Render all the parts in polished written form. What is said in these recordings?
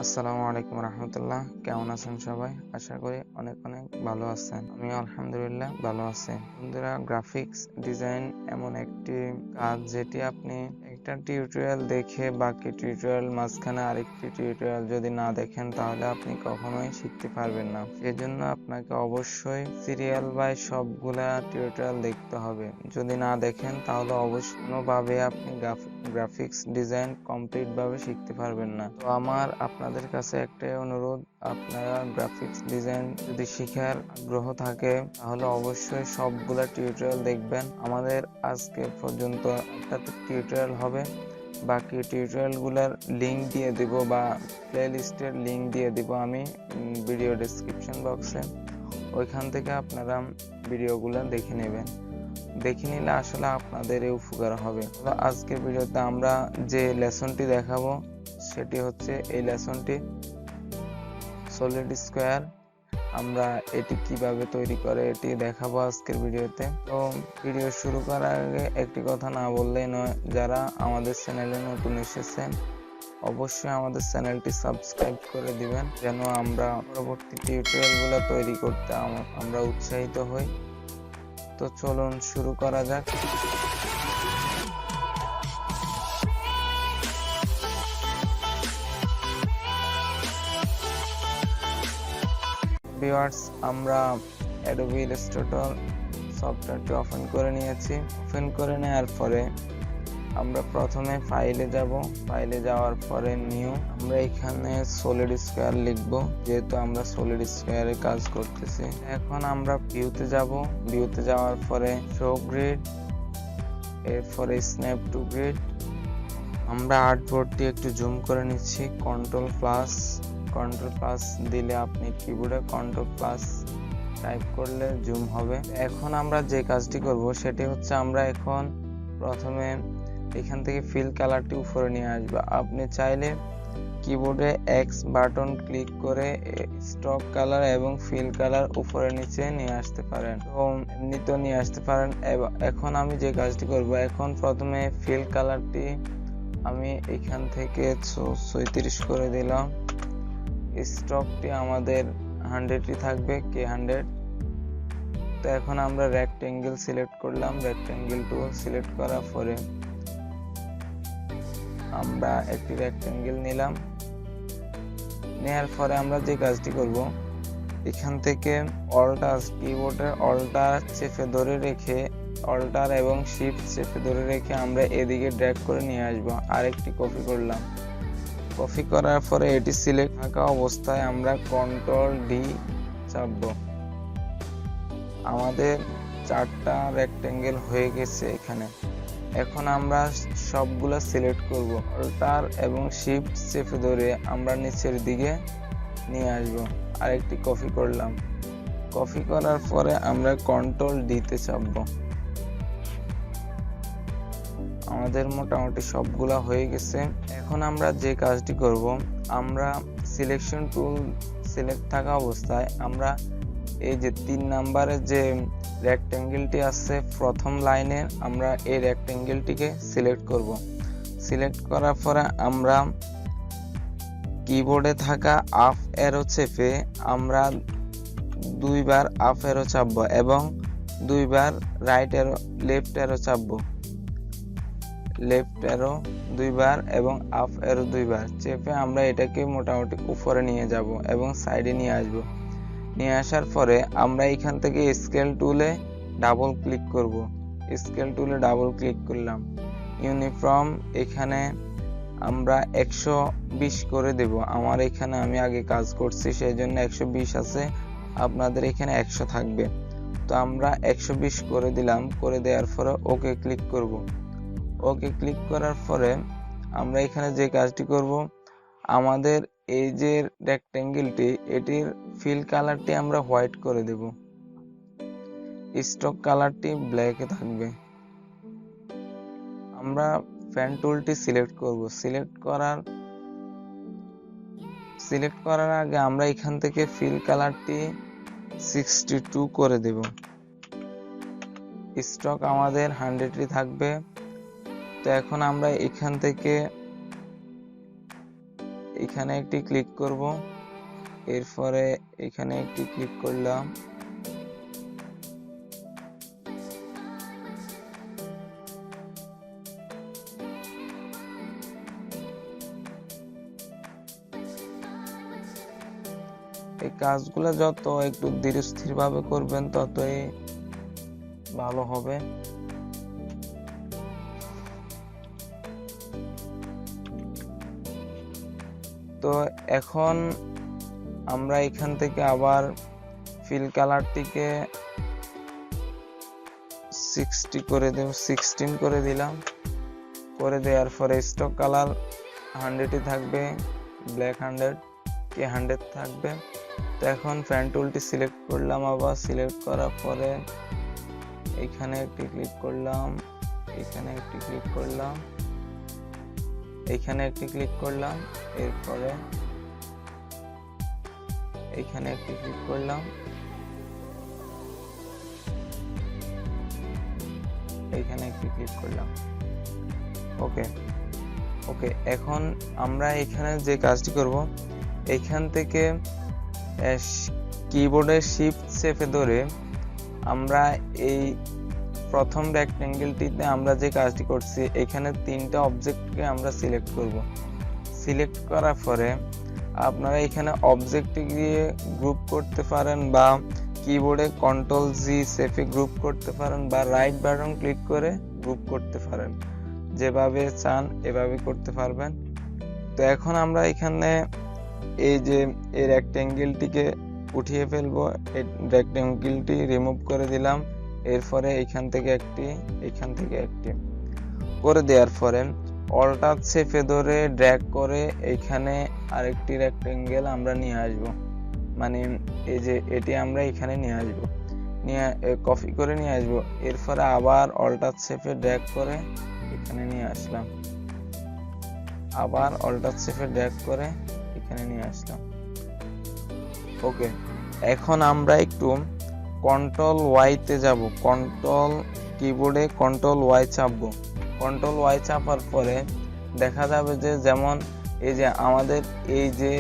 আসসালামু আলাইকুম রহমতুল্লাহ। কেমন আছেন সবাই? আশা করি অনেক ভালো আছেন। আমি আলহামদুলিল্লাহ ভালো আছি। বন্ধুরা, গ্রাফিক্স ডিজাইন এমন একটি কাজ যেটি আপনি একটা টিউটোরিয়াল দেখে বাকি টিউটোরিয়াল মাঝখানে আরেকটি টিউটোরিয়াল যদি না দেখেন তাহলে আপনি কখনোই শিখতে পারবেন না। সেজন্য আপনাকে অবশ্যই সিরিয়াল বাই সবগুলা টিউটোরিয়াল দেখতে হবে। যদি না দেখেন তাহলে অবশ্যভাবে আপনি গ্রাফিক্স ডিজাইন কমপ্লিট ভাবে শিখতে পারবেন না। তো আমার আপনাদের কাছে একটাই অনুরোধ, আপনারা গ্রাফিক্স ডিজাইন যদি শিখার আগ্রহ থাকে তাহলে অবশ্যই সবগুলা টিউটোরিয়াল দেখবেন। আমাদের আজকে পর্যন্ত একটা টিউটোরিয়াল হবে, বাকি টিউটোরিয়ালগুলোর লিংক দিয়ে দিব বা প্লেলিস্টের লিংক দিয়ে দিব আমি ভিডিও ডেসক্রিপশন বক্সে। ওইখান থেকে আপনারা ভিডিওগুলো দেখে নেবেন। দেখে নিলে আসলে আপনাদের উপকার হবে। আজকের ভিডিওতে আমরা যে লেসনটি দেখাবো সেটি হচ্ছে এই লেসনটি সলিড স্কোয়ার। আমরা এটি কিভাবে তৈরি করে এটি দেখাবো আজকের ভিডিওতে। তো ভিডিও শুরু করার আগে একটি কথা না বললেই নয়, যারা আমাদের চ্যানেলে নতুন এসেছেন অবশ্যই আমাদের চ্যানেলটি সাবস্ক্রাইব করে দিবেন, যেন আমরা পরবর্তী টিউটোরিয়ালগুলো তৈরি করতে আমরা উৎসাহিত হই। তো চলুন শুরু করা যাক। ভিউয়ার্স, আমরা Adobe Illustrator সফটওয়্যারটি ওপেন করে নিয়েছি। ওপেন করে নেওয়ার পরে আমরা প্রথমে ফাইলে যাব। ফাইলে যাওয়ার পরে নিউ, আমরা এখানে সলিড স্কোয়ার লিখব, যেহেতু আমরা সলিড স্কোয়ারে কাজ করতেছি। এখন আমরা ভিউতে যাব। ভিউতে যাওয়ার পরে শো গ্রিড, এরপরে স্ন্যাপ টু গ্রিড। আমরা আর্টবোর্ডটি একটু জুম করে নিচ্ছি। কন্ট্রোল প্লাস দিলে আপনি কিবোর্ডে কন্ট্রোল প্লাস টাইপ করলে জুম হবে। এখন আমরা যে কাজটি করব সেটি হচ্ছে আমরা এখন প্রথমে এখান থেকে ফিল কালারটি উপরে নিয়ে আসবো। আপনি চাইলে কিবোর্ডে এক্স বাটন ক্লিক করে স্টক কালার এবং ফিল কালার উপরে নিচে নিয়ে আসতে পারেন, তো এমনিতেও নিয়ে আসতে পারেন। এখন আমি যে কাজটি করব, এখন প্রথমে ফিল কালারটি আমি এখান থেকে 36 করে দিলাম। স্টকটি আমাদের 100ই থাকবে, K100। তো এখন আমরা রেক্টেঙ্গেল সিলেক্ট করলাম। রেক্টেঙ্গেল টুল সিলেক্ট করার পরে আমরা একটি রেক্টেঙ্গেল নিলাম। নেওয়ার পরে আমরা যে কাজটি করব, এখান থেকে অল্টার কিবোর্ডের অল্টার চেপে ধরে রেখে অল্টার এবং শিফট চেপে ধরে রেখে আমরা এদিকে ড্র্যাগ করে নিয়ে আসব। আরেকটি কপি করলাম। কপি করার পরে এটি সিলেক্ট থাকা অবস্থায় আমরা কন্ট্রোল ডি চাপবো। আমাদের 4টা রেক্টেঙ্গেল হয়ে গেছে এখানে। এখন আমরা সবগুলা সিলেক্ট করব। অল্টার এবং শিফট চেপে ধরে আমরা নিচের দিকে নিয়ে আসব। আরেকটি কপি করলাম। কপি করার পরে আমরা কন্ট্রোল ডিতে চাপবো। আমাদের মোটামুটি সবগুলা হয়ে গেছে। এখন আমরা যে কাজটি করব, আমরা সিলেকশন টুল সিলেক্ট থাকা অবস্থায় আমরা এই যে 3 নম্বরের যে রেক্টেঙ্গেলটি আছে প্রথম লাইনে, আমরা এই রেক্টেঙ্গেলটিকে সিলেক্ট করব। সিলেক্ট করার পরে আমরা কিবোর্ডে থাকা আপ অ্যারো চেপে আমরা 2বার আপ অ্যারো চাপবো এবং 2বার রাইট অ্যারো লেফট অ্যারো চাপবো। লেফট অ্যারো 2বার এবং আপ অ্যারো 2বার চেপে আমরা এটাকে মোটামুটি উপরে নিয়ে যাব এবং সাইডে নিয়ে আসব। নিয়ে আসার পরে আমরা এখান থেকে স্কেল টুলে ডাবল ক্লিক করব। স্কেল টুলে ডাবল ক্লিক করলাম। ইউনিফর্ম এখানে আমরা 120 করে দেব। আমার এখানে আমি আগে কাজ করছি সেই জন্য 120 আছে, আপনাদের এখানে 100 থাকবে। তো আমরা 120 করে দিলাম। করে দেওয়ার পরে ওকে ক্লিক করব। ওকে ক্লিক করার পরে আমরা এখানে যে কাজটি করব, আমাদের এই যে রেক্টেঙ্গেলটি এটির ফিল কালারটি আমরা হোয়াইট করে দেব। স্টক কালারটি ব্ল্যাকে থাকবে। আমরা পেন টুলটি সিলেক্ট করব। সিলেক্ট করার আগে আমরা এখান থেকে ফিল কালারটি 62 করে দেব। স্টক আমাদের 100ই থাকবে। তো এখন আমরা এখান থেকে এখানে একটি ক্লিক করব, এরপরে এখানে একটি ক্লিক করলাম, এই কাজগুলো যত একটু ধীরস্থির ভাবে করবেন ততই ভালো হবে। তো এখন আমরা এখান থেকে আবার ফিল কালারটিকে 16 করে দিলাম। করে দেওয়ার পরে স্টক কালার 100ই থাকবে, ব্ল্যাক 100 কে 100 থাকবে। তো এখন পেন টুলটি সিলেক্ট করলাম, আবার সিলেক্ট করার পরে এখানে একটি ক্লিক করলাম, এখানে একটি ক্লিক করলাম, এখানে একটি ক্লিক করলাম, এরপরে এখানে একটি ক্লিক করলাম, এখানে একটি ক্লিক করলাম। ওকে, এখন আমরা এখানে যে কাজটি করব, এখান থেকে কিবোর্ডের শিফট চেপে ধরে আমরা এই প্রথম রেক্ট্যাঙ্গেলটিতে আমরা যে কাজটি করছি, এখানে 3টা অবজেক্টকে আমরা সিলেক্ট করব। সিলেক্ট করার পরে আপনারা এখানে অবজেক্টে গিয়ে গ্রুপ করতে পারেন, বা কিবোর্ডে কন্ট্রোল জি চেপে গ্রুপ করতে পারেন, বা রাইট বাটন ক্লিক করে গ্রুপ করতে পারেন। যেভাবে চান এভাবে করতে পারবেন। তো এখন আমরা এখানে এই যে এই রেক্ট্যাঙ্গেলটিকে উঠিয়ে ফেলবো, এই রেক্ট্যাঙ্গেলটি রিমুভ করে দিলাম। এরপরে এখান থেকে একটি করে দেওয়ার পরে অল্টার চেপে ধরে ড্র্যাগ করে এখানে আরেকটি রেক্ট্যাঙ্গেল আমরা নিয়ে আসব, মানে এই যে এটি আমরা এখানে নিয়ে আসব, নিয়ে কপি করে নিয়ে আসব। এরপরে আবার অল্টার চেপে ড্র্যাগ করে এখানে নিয়ে আসলাম, আবার অল্টার চেপে ড্র্যাগ করে এখানে নিয়ে আসলাম। ওকে, এখন আমরা একটু কন্ট্রোল ওয়াই তে যাব। কিবোর্ডে কন্ট্রোল ওয়াই চাপবো। কন্ট্রোল ওয়াই চাপার পরে দেখা যাবে যে যেমন এই যে আমাদের এই যে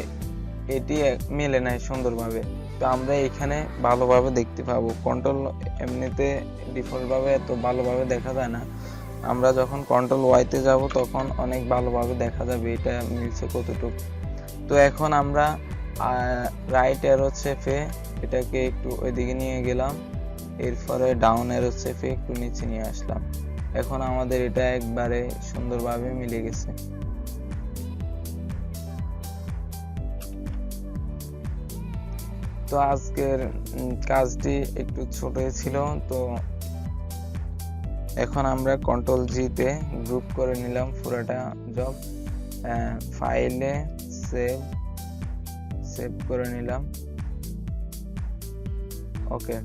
এটি মেলে নাই সুন্দরভাবে, তো আমরা এখানে ভালোভাবে দেখতে পাবো। কন্ট্রোল এমনিতে ডিফল্ট ভাবে এত ভালোভাবে দেখা যায় না, আমরা যখন কন্ট্রোল ওয়াই তে যাব তখন অনেক ভালোভাবে দেখা যাবে এটা মিলছে কতটুকু। তো এখন আমরা রাইট অ্যারো চেপে এটাকে একটু ওইদিকে নিয়ে গেলাম, এরপরে ডাউন অ্যারো চেপে একটু নিচে নিয়ে আসলাম। এখন আমাদের এটা একবারে সুন্দরভাবে মিলে গেছে। তো আজকের কাজটি একটু ছোটই ছিল। তো এখন আমরা কন্ট্রোল জি তে গ্রুপ করে নিলাম পুরোটা জব, ফাইলে সেভ করে নিলাম। ওকে,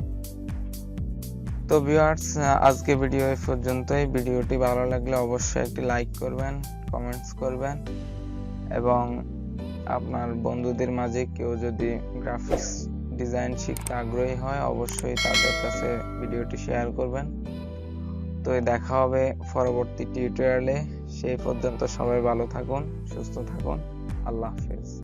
তো ভিউয়ার্স, আজকে ভিডিও এই পর্যন্তই। ভিডিওটি ভালো লাগলে অবশ্যই একটি লাইক করবেন, কমেন্টস করবেন, এবং আপনার বন্ধুদের মাঝে কেউ যদি গ্রাফিক্স ডিজাইন শিখতে আগ্রহী হয় অবশ্যই তাদের কাছে ভিডিওটি শেয়ার করবেন। তো দেখা হবে পরবর্তী টিউটোরিয়ালে। সেই পর্যন্ত সবাই ভালো থাকুন, সুস্থ থাকুন। আল্লাহ হাফেজ।